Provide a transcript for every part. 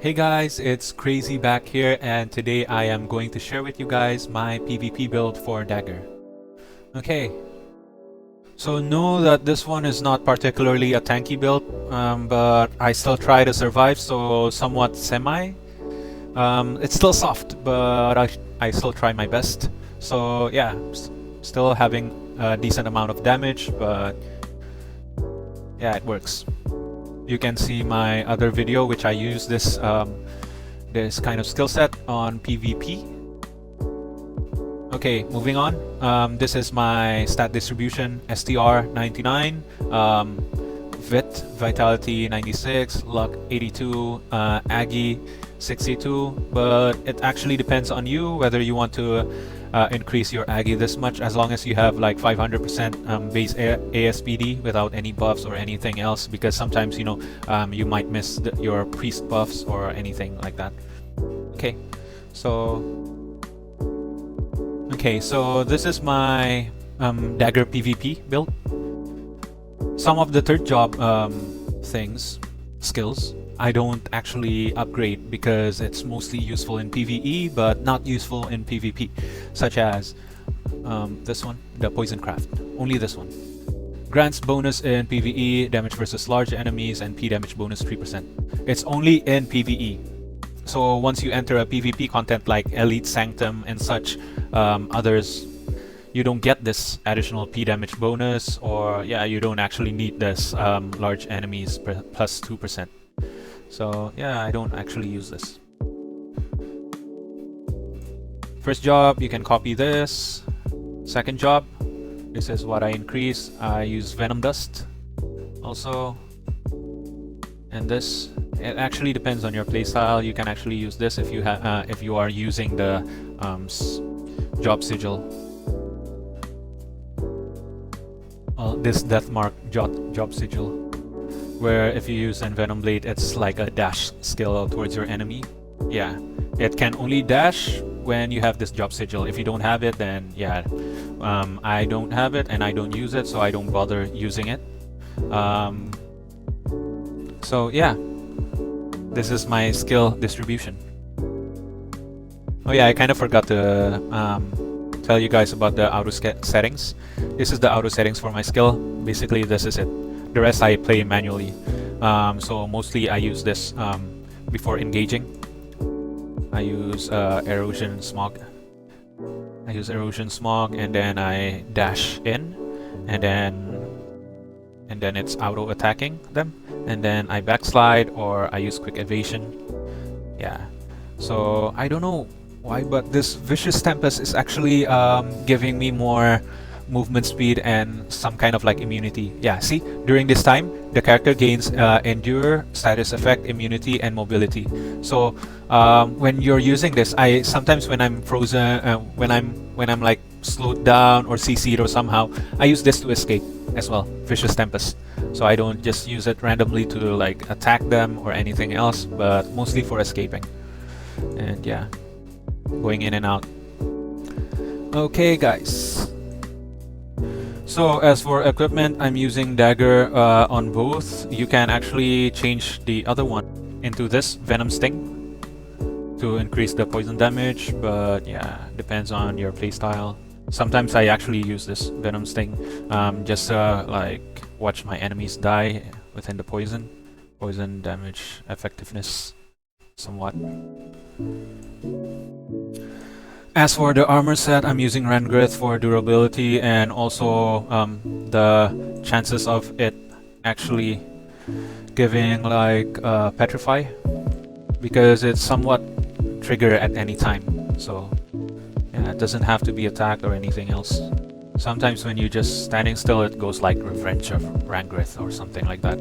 Hey guys, it's Crazy back here, and today I am going to share with you guys my PvP build for Dagger. Okay, so know that this one is not particularly a tanky build, but I still try to survive, so somewhat semi. It's still soft, but I still try my best. So yeah, still having a decent amount of damage, but yeah, it works. You can see my other video which I use this this kind of skill set on PvP. Okay, moving on. This is my stat distribution: STR 99, Vitality 96, Luck 82, Aggie 62. But it actually depends on you whether you want to increase your Aggie this much, as long as you have like 500% base ASPD without any buffs or anything else, because sometimes you might miss your priest buffs or anything like that. So this is my Dagger PvP build. Some of the third job skills I don't actually upgrade because it's mostly useful in PvE but not useful in PvP, such as this one, the Poison Craft. Only this one. Grants bonus in PvE, damage versus large enemies, and P damage bonus 3%. It's only in PvE. So once you enter a PvP content like Elite Sanctum and such, others, you don't get this additional P damage bonus, or yeah, you don't actually need this large enemies plus 2%. So yeah, I don't actually use this. First job, you can copy this. Second job, this is what I increase. I use Venom Dust also. And this, it actually depends on your playstyle. You can actually use this if you are using the job sigil. This death mark job sigil, where if you use Venom Blade, it's like a dash skill towards your enemy. Yeah, it can only dash when you have this job sigil. If you don't have it, then yeah, I don't have it and I don't use it, so I don't bother using it. So yeah, this is my skill distribution. Oh yeah, I kind of forgot to tell you guys about the auto settings. This is the auto settings for my skill. Basically, this is it. The rest I play manually. So mostly I use this before engaging. I use Erosion Smog. I use Erosion Smog, and then I dash in, and then it's auto attacking them, and then I backslide or I use quick evasion. Yeah. So I don't know why, but this Vicious Tempest is actually giving me more movement speed and some kind of like immunity. Yeah, see, during this time the character gains endure, status effect, immunity, and mobility. So when you're using this, I sometimes when I'm frozen, when I'm like slowed down or CC'd or somehow, I use this to escape as well, Vicious Tempest. So I don't just use it randomly to like attack them or anything else, but mostly for escaping. And yeah, going in and out. Okay guys, so as for equipment, I'm using Dagger on both. You can actually change the other one into this Venom Sting to increase the poison damage, but yeah, depends on your playstyle. Sometimes I actually use this Venom Sting just like watch my enemies die within the poison damage effectiveness somewhat. As for the armor set, I'm using Ragnarok for durability and also the chances of it actually giving like petrify, because it's somewhat trigger at any time. So yeah, it doesn't have to be attacked or anything else. Sometimes when you're just standing still, it goes like Revenge of Ragnarok or something like that.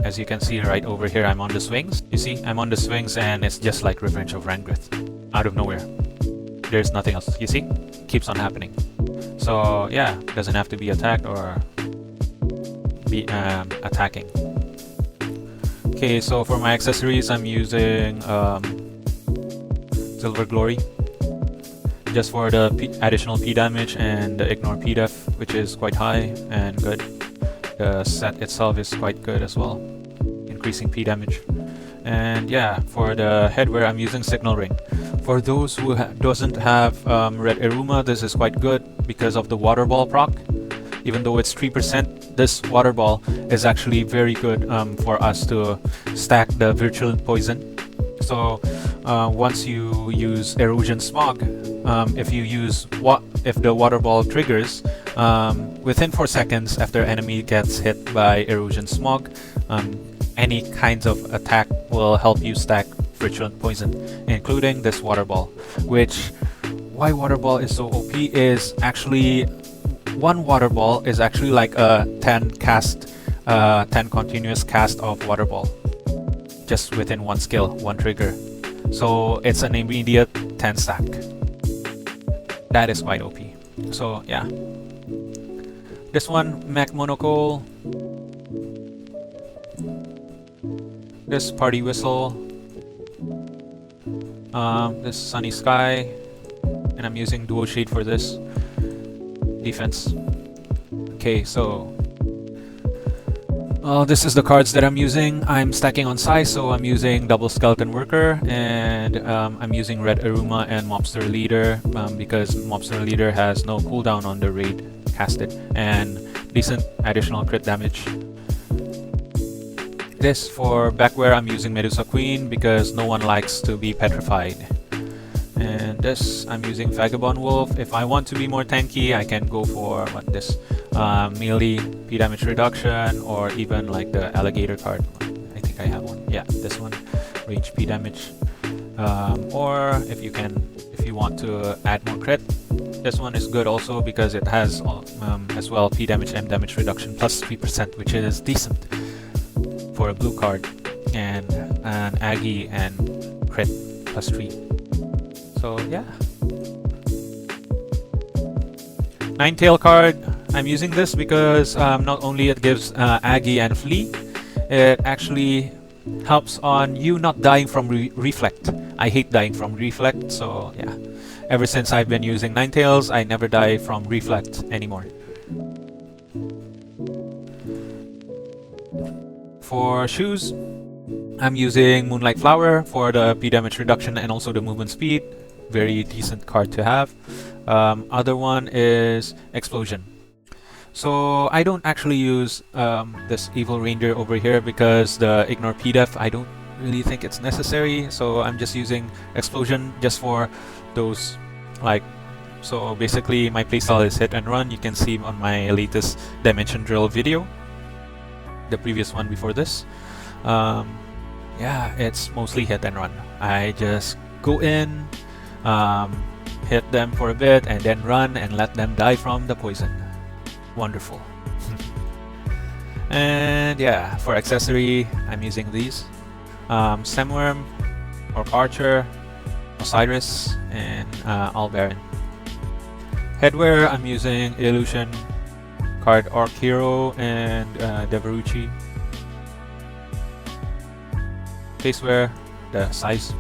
As you can see right over here, I'm on the swings. You see, I'm on the swings and it's just like Revenge of Ragnarok out of nowhere. There's nothing else. You see, keeps on happening. So yeah, doesn't have to be attacked or be attacking. Okay, so for my accessories, I'm using Silver Glory, just for the additional P damage and the ignore P def, which is quite high and good. The set itself is quite good as well, increasing P damage. And yeah, for the headwear, I'm using Signal Ring. For those who doesn't have Red Eruma, this is quite good because of the Water Ball proc. Even though it's 3%, this Water Ball is actually very good for us to stack the Virulent Poison. So once you use Erosion Smog, if the Water Ball triggers, within 4 seconds after enemy gets hit by Erosion Smog, any kinds of attack will help you stack Virulent Poison, including this Water Ball. Which, why Water Ball is so OP is actually, one Water Ball is actually like a 10 continuous cast of Water Ball, just within one skill, one trigger. So it's an immediate 10 stack. That is quite OP. So yeah. This one, Mech Monocle. This Party Whistle. This Sunny Sky. And I'm using Duo Shade for this defense. Okay, so this is the cards that I'm using. I'm stacking on size, so I'm using Double Skeleton Worker, and I'm using Red Eruma and Mobster Leader because Mobster Leader has no cooldown on the raid casted and decent additional crit damage. This for backwear, I'm using Medusa Queen because no one likes to be petrified. And this, I'm using Vagabond Wolf. If I want to be more tanky, I can go for this melee P damage reduction, or even like the alligator card. I think I have one. Yeah, this one, range P damage. Or if you want to add more crit, this one is good also because it has as well P damage, M damage reduction plus 3%, which is decent for a blue card, and an Aggie and crit plus 3. So yeah. Ninetail card, I'm using this because not only it gives Aggie and Flee, it actually helps on you not dying from Reflect. I hate dying from Reflect, so yeah. Ever since I've been using Ninetails, I never die from Reflect anymore. For shoes, I'm using Moonlight Flower for the P damage reduction and also the movement speed. Very decent card to have. Other one is Explosion. So I don't actually use this Evil Reindeer over here because the Ignore PDEF, I don't really think it's necessary. So I'm just using Explosion just for those, like, so basically my playstyle is hit and run. You can see on my latest Dimension Drill video, the previous one before this. Yeah, it's mostly hit and run. I just go in, hit them for a bit, and then run and let them die from the poison. Wonderful. And yeah, for accessory, I'm using these. Stemworm, Orc Archer, Osiris, and Albaran. Headwear, I'm using Illusion, card Orc Hero, and Devaruchi. Facewear, the Size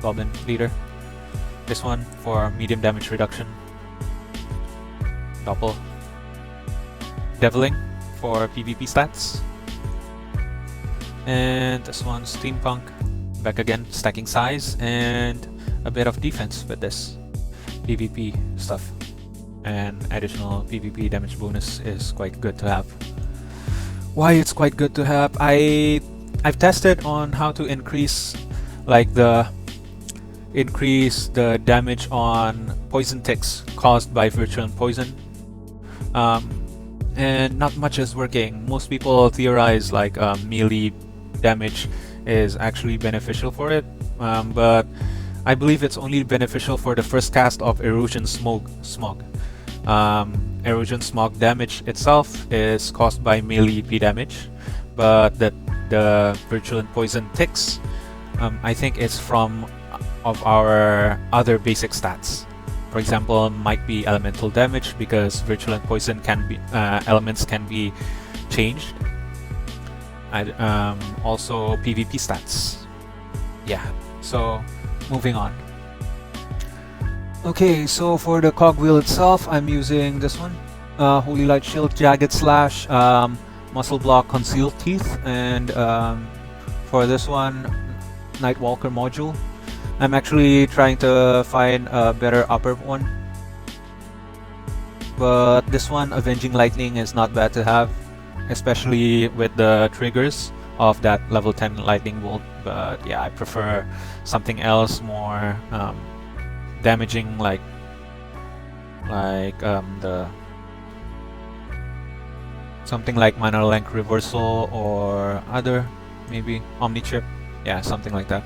Goblin Leader. This one for medium damage reduction. Doppel. Deviling for PvP stats. And this one, Steampunk. Back again, stacking size and a bit of defense with this PvP stuff. And additional PvP damage bonus is quite good to have. Why it's quite good to have? I've tested on how to increase the damage on poison ticks caused by Virulent Poison, and not much is working. Most people theorize melee damage is actually beneficial for it, but I believe it's only beneficial for the first cast of Erosion Smog. Erosion Smog damage itself is caused by melee P damage, but the Virulent Poison ticks, I think it's from of our other basic stats. For example, might be elemental damage because Virulent Poison can be elements can be changed. And also PvP stats. Yeah. So moving on. Okay, so for the cogwheel itself, I'm using this one, Holy Light Shield, Jagged Slash, Muscle Block, Concealed Teeth, and For this one, Nightwalker module. I'm actually trying to find a better upper one. But this one, Avenging Lightning, is not bad to have, especially with the triggers of that level 10 lightning bolt. But yeah, I prefer something else more damaging, like the something like Mana Length Reversal or other, maybe Omni Chip. Yeah, something like that.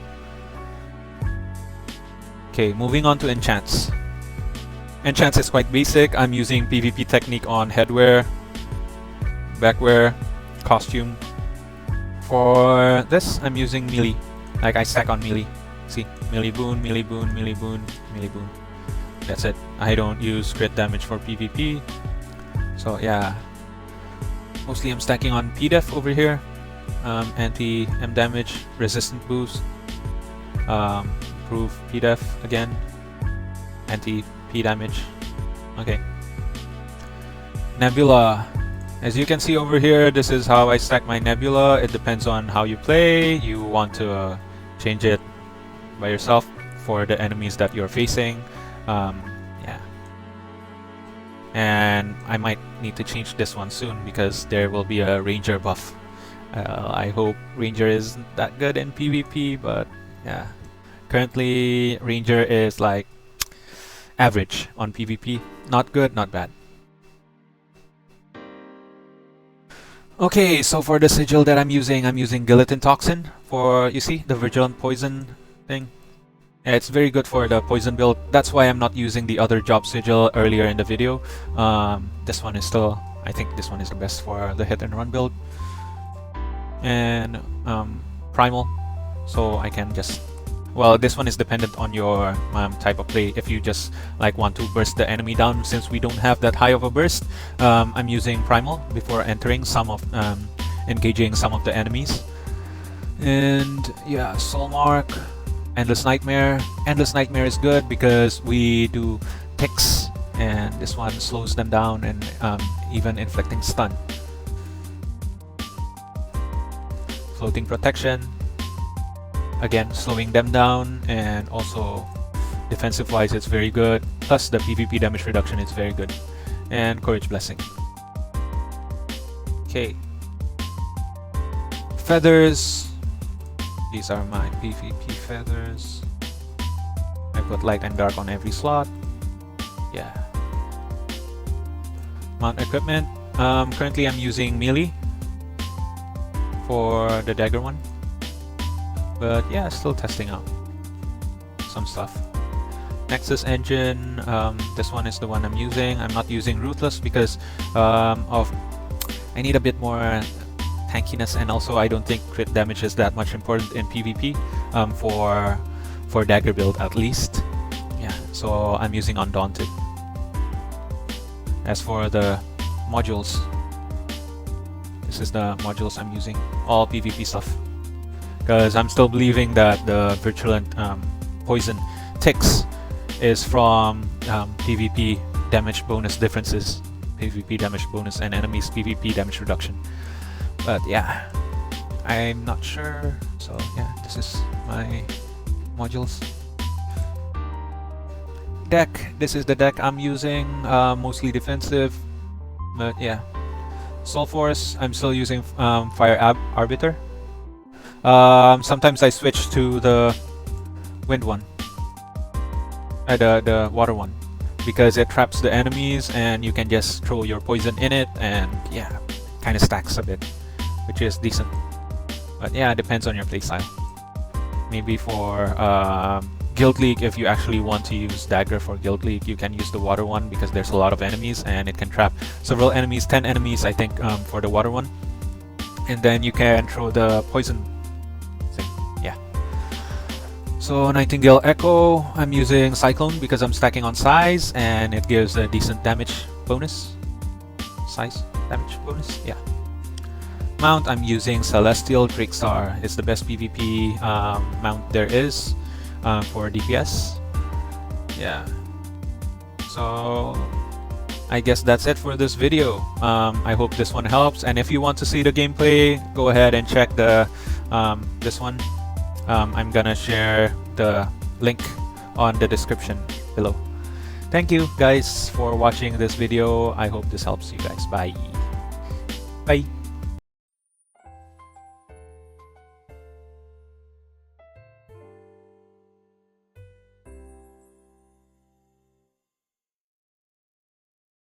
Okay, moving on to enchants. Enchants is quite basic. I'm using PvP technique on headwear, backwear, costume. For this, I'm using melee. Like I stack on melee. See, melee boon, melee boon, melee boon, melee boon. That's it. I don't use crit damage for PvP. So yeah, mostly I'm stacking on P-Def over here. Anti-M damage, resistant boost, improve P-Def again, anti-P damage. Okay. Nebula. As you can see over here, this is how I stack my Nebula. It depends on how you play. You want to change it by yourself for the enemies that you're facing. Yeah. And I might need to change this one soon because there will be a Ranger buff. I hope Ranger isn't that good in PvP, but yeah. Currently, Ranger is like average on PvP. Not good, not bad. Okay, so for the sigil that I'm using Guillotine Toxin for, you see, the Vigilant Poison thing. Yeah, it's very good for the poison build. That's why I'm not using the other job sigil earlier in the video. This one is still, I think this one is the best for the hit and run build. And Primal, so I can just, well, this one is dependent on your type of play. If you just like want to burst the enemy down, since we don't have that high of a burst, I'm using Primal before entering some of engaging some of the enemies. And yeah, Soul Mark, Endless Nightmare. Endless Nightmare is good because we do ticks, and this one slows them down and even inflicting stun. Floating Protection, again slowing them down, and also defensive wise it's very good, plus the PvP damage reduction is very good. And Courage Blessing. Okay, feathers, these are my PvP feathers. I put light and dark on every slot. Yeah. Mount equipment, currently I'm using melee for the Dagger one, but yeah, still testing out some stuff. Nexus engine, this one is the one I'm using. I'm not using Ruthless because of I need a bit more tankiness, and also I don't think crit damage is that much important in PvP for Dagger build at least. Yeah, so I'm using Undaunted. As for the modules, this is the modules I'm using, all PvP stuff, because I'm still believing that the Virulent Poison ticks is from PvP damage bonus differences, PvP damage bonus, and enemies PvP damage reduction. But yeah, I'm not sure. So yeah, this is my modules. Deck, this is the deck I'm using, mostly defensive, but yeah. Soul Force, I'm still using Fire Arbiter. Sometimes I switch to the wind one, the water one, because it traps the enemies and you can just throw your poison in it, and yeah, kind of stacks a bit, which is decent. But yeah, it depends on your playstyle. Maybe for Guild League, if you actually want to use Dagger for Guild League, you can use the water one because there's a lot of enemies and it can trap several enemies, 10 enemies I think, for the water one. And then you can throw the poison thing. Yeah. So Nightingale Echo, I'm using Cyclone because I'm stacking on size and it gives a decent damage bonus. Size damage bonus, yeah. Mount, I'm using Celestial Drakestar. It's the best PvP mount there is. For DPS. Yeah. So I guess that's it for this video. I hope this one helps, and if you want to see the gameplay, go ahead and check the this one. I'm gonna share the link on the description below. Thank you guys for watching this video. I hope this helps you guys. Bye. Bye.